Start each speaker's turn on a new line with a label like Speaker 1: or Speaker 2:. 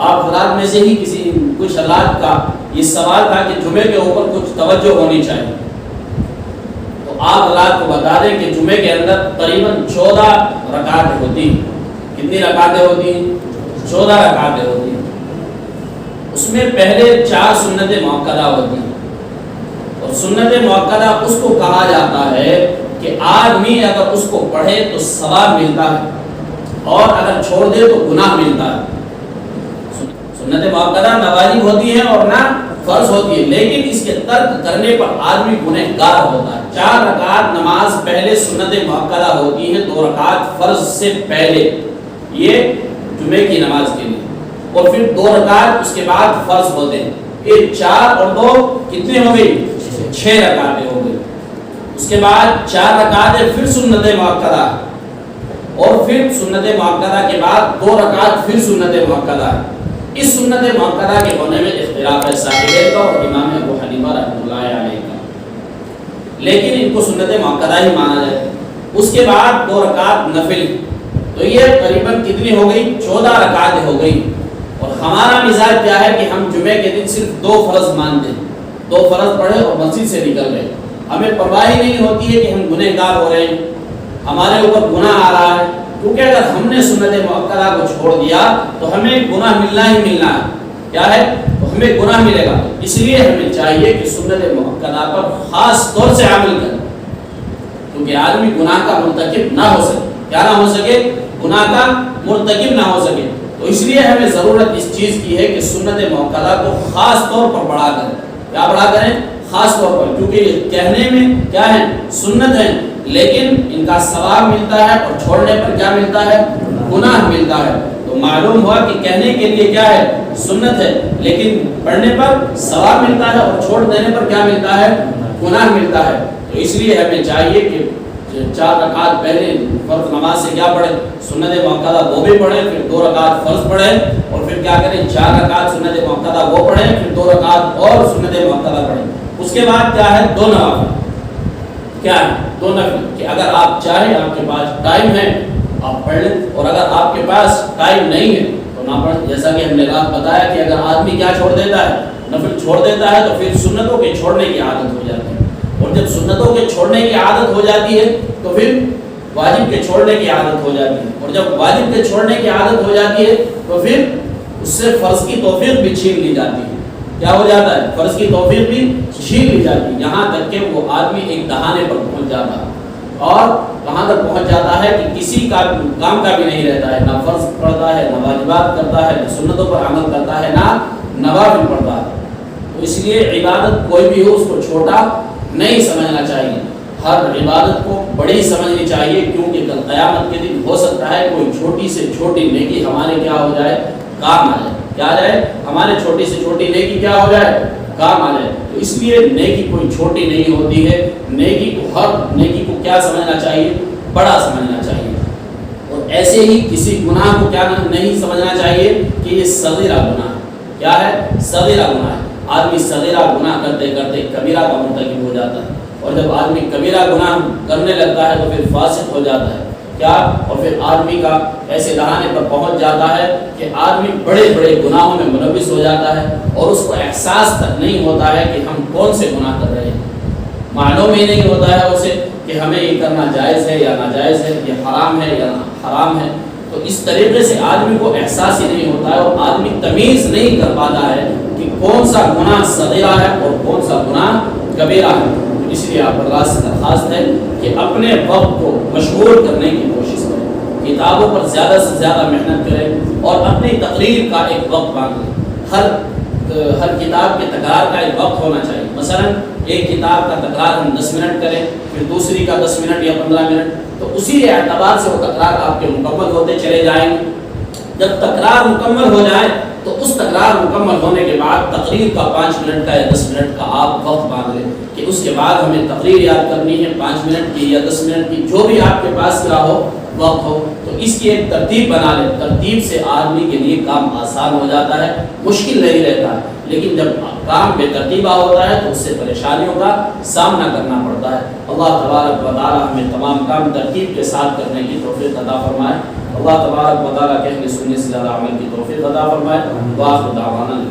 Speaker 1: آپ حضرات میں سے ہی کچھ حضرات کا یہ سوال تھا کہ جمعے کے اوپر کچھ توجہ ہونی چاہیے، تو آپ حضرات کو بتا دیں کہ جمعے کے اندر تقریباً 14 رکعتیں ہوتی ہیں۔ کتنی رکعتیں ہوتی ہیں؟ 14 رکعتیں ہوتی ہیں۔ اس میں پہلے 4 سنت مؤکدہ ہوتی ہیں، اور سنت مؤکدہ اس کو کہا جاتا ہے کہ آدمی اگر اس کو پڑھے تو ثواب ملتا ہے اور اگر چھوڑ دے تو گناہ ملتا ہے۔ سنت مؤکدہ نہ واجب ہوتی ہے اور نہ فرض ہوتی ہے، لیکن اس کے ترک کرنے پر آدمی گنہگار ہوتا ہے۔ 4 رکعت نماز پہلے سنت مؤکدہ ہوتی ہے، 2 رکعت فرض سے پہلے، یہ جمعے کی نماز کے لیے، اور پھر 2 رکعت اس کے بعد فرض ہوتے ہیں۔ یہ 4 اور 2 کتنے ہو گئی؟ 6 رکعتیں ہو گئی۔ اس کے بعد 4 رکعتیں پھر سنت مؤکدہ، اور پھر سنت مؤکدہ کے بعد 2 رکعت پھر سنت مؤکدہ۔ اس سنت مؤکدہ کے ہونے میں اختلاف ہے صاحب کا اور امام ابو حنیفہ رحمۃ اللہ علیہ کا، لیکن ان کو سنت مؤکدہ ہی مانا جائے۔ اس کے بعد 2 رکعت نفل، تو یہ قریباً کتنی ہو گئی؟ 14 رکعتیں ہو گئی۔ اور ہمارا مزاج کیا ہے کہ ہم جمعے کے دن صرف 2 فرض مانتے ہیں، 2 فرض پڑھے اور مسجد سے نکل گئے، ہمیں پرواہ ہی نہیں ہوتی ہے کہ ہم گنہگار ہو رہے ہیں، ہمارے اوپر گناہ آ رہا ہے، کیونکہ اگر ہم نے سنت مؤکدہ کو چھوڑ دیا تو ہمیں گناہ ملنا ہی ملنا ہے۔ کیا ہے؟ تو ہمیں گناہ ملے گا، اس لیے ہمیں چاہیے کہ سنت مؤکدہ پر خاص طور سے عمل کریں، کیونکہ آدمی گناہ کا مرتکب نہ ہو سکے۔ کیا نہ ہو سکے؟ گناہ کا مرتکب نہ ہو سکے۔ تو اس لیے ہمیں ضرورت اس چیز کی ہے کہ سنت مؤکدہ کو خاص طور پر بڑھا کریں۔ کیا بڑھا کریں؟ خاص طور پر، کیونکہ یہ کہنے میں کیا ہے؟ سنت ہے، لیکن ان کا ثواب ملتا ہے اور چھوڑنے پر کیا ملتا ہے؟ گناہ ملتا ہے۔ تو معلوم ہوا کہ کہنے کے لیے کیا ہے؟ سنت ہے، لیکن پڑھنے پر ثواب ملتا ہے اور چھوڑ دینے پر کیا ملتا ہے؟ گناہ ملتا ہے۔ تو اس لیے ہمیں چاہیے کہ 4 رکعت پہلے فرض نماز سے کیا پڑھیں؟ سنت مؤکدہ وہ بھی پڑھیں، پھر 2 رکعت فرض پڑھیں، اور پھر کیا کریں؟ 4 رکعت سنت مؤکدہ وہ پڑھیں، پھر 2 رکعت اور سنت مؤکدہ پڑھیں۔ اس کے بعد کیا ہے؟ 2 نوافل۔ کیا ہے؟ 2 نفل، کہ اگر آپ چاہیں، آپ کے پاس ٹائم ہے آپ پڑھ لیں، اور اگر آپ کے پاس ٹائم نہیں ہے تو نہ پڑھیں۔ جیسا کہ ہم نے رات بتایا کہ اگر آدمی کیا چھوڑ دیتا ہے؟ نفل چھوڑ دیتا ہے، تو پھر سنتوں کے چھوڑنے کی عادت ہو جاتی ہے، اور جب سنتوں کے چھوڑنے کی عادت ہو جاتی ہے تو پھر واجب کے چھوڑنے کی عادت ہو جاتی ہے، اور جب واجب کے چھوڑنے کی عادت ہو جاتی ہے تو پھر اس سے فرض کی توفیق بھی چھین لی جاتی ہے۔ کیا ہو جاتا ہے؟ فرض کی توفیق بھی چھین لی جاتی ہے، یہاں تک کہ وہ آدمی ایک دہانے پر پہنچ جاتا ہے، اور کہاں تک پہنچ جاتا ہے کہ کسی کا کام کا بھی نہیں رہتا ہے، نہ فرض پڑھتا ہے، نہ واجبات کرتا ہے، نہ سنتوں پر عمل کرتا ہے، نہ نوافل پڑھتا ہے۔ تو اس لیے عبادت کوئی بھی ہو اس کو چھوٹا نہیں سمجھنا چاہیے، ہر عبادت کو بڑی سمجھنی چاہیے، کیونکہ کل قیامت کے دن ہو سکتا ہے کوئی چھوٹی سے چھوٹی نیکی ہمارے کیا ہو جائے؟ کام آ جائے۔ کیا آ جائے؟ ہمارے چھوٹی سے چھوٹی نیکی کیا ہو جائے؟ کام آ جائے۔ تو اس لیے نیکی کوئی چھوٹی نہیں ہوتی ہے، نیکی کو ہر نیکی کو کیا سمجھنا چاہیے؟ بڑا سمجھنا چاہیے۔ اور ایسے ہی کسی گناہ کو کیا نہیں سمجھنا چاہیے کہ یہ صغیرہ گناہ ہے۔ کیا ہے؟ صغیرہ گناہ ہے۔ آدمی صغیرہ گناہ کرتے کرتے کبیرہ کا مرتکب ہو جاتا ہے، اور جب آدمی کبیرہ گناہ کرنے لگتا ہے تو پھر فاسق ہو جاتا ہے۔ کیا؟ اور پھر آدمی کا ایسے دہانے پر پہنچ جاتا ہے کہ آدمی بڑے بڑے گناہوں میں ملوث ہو جاتا ہے، اور اس کو احساس تک نہیں ہوتا ہے کہ ہم کون سے گناہ کر رہے ہیں، معلوم ہی نہیں ہوتا ہے اسے کہ ہمیں یہ کرنا جائز ہے یا ناجائز ہے، یہ حرام ہے یا حرام ہے۔ تو اس طریقے سے آدمی کو احساس ہی نہیں ہوتا ہے، اور آدمی تمیز نہیں کر پاتا ہے کہ کون سا گناہ صغیرہ ہے اور کون سا گناہ کبیرہ ہے۔ اس لیے آپ اللہ سے درخواست ہے کہ اپنے وقت کو مشغول کرنے کی کوشش کریں، کتابوں پر زیادہ سے زیادہ محنت کریں، اور اپنی تقریر کا ایک وقت باندھیں۔ ہر کتاب کے تکرار کا ایک وقت ہونا چاہیے۔ مثلا ایک کتاب کا تکرار ہم 10 منٹ کریں، پھر دوسری کا 10 منٹ یا 15 منٹ، تو اسی اعتبار سے وہ تکرار آپ کے مکمل ہوتے چلے جائیں گے۔ جب تکرار مکمل ہو جائے تو اس تکرار مکمل ہونے کے بعد تقریر کا 5 منٹ کا یا 10 منٹ کا آپ وقت باندھ لیں کہ اس کے بعد ہمیں تقریر یاد کرنی ہے 5 منٹ کی یا 10 منٹ کی، جو بھی آپ کے پاس کیا ہو وقت ہو، تو اس کی ایک ترتیب بنا لیں۔ ترتیب سے آدمی کے لیے کام آسان ہو جاتا ہے، مشکل نہیں رہتا ہے، لیکن جب کام بے ترتیبہ ہوتا ہے تو اس سے پریشانیوں کا سامنا کرنا پڑتا ہے۔ اللہ تبارک و تعالی ہمیں تمام کام ترتیب کے ساتھ کرنے کی توفیق عطا فرمائے۔ اللہ تبارک و تعالیٰ کہنے سننے سے زیادہ عمل کی توفیق عطا فرمائے. وآخر دعوانا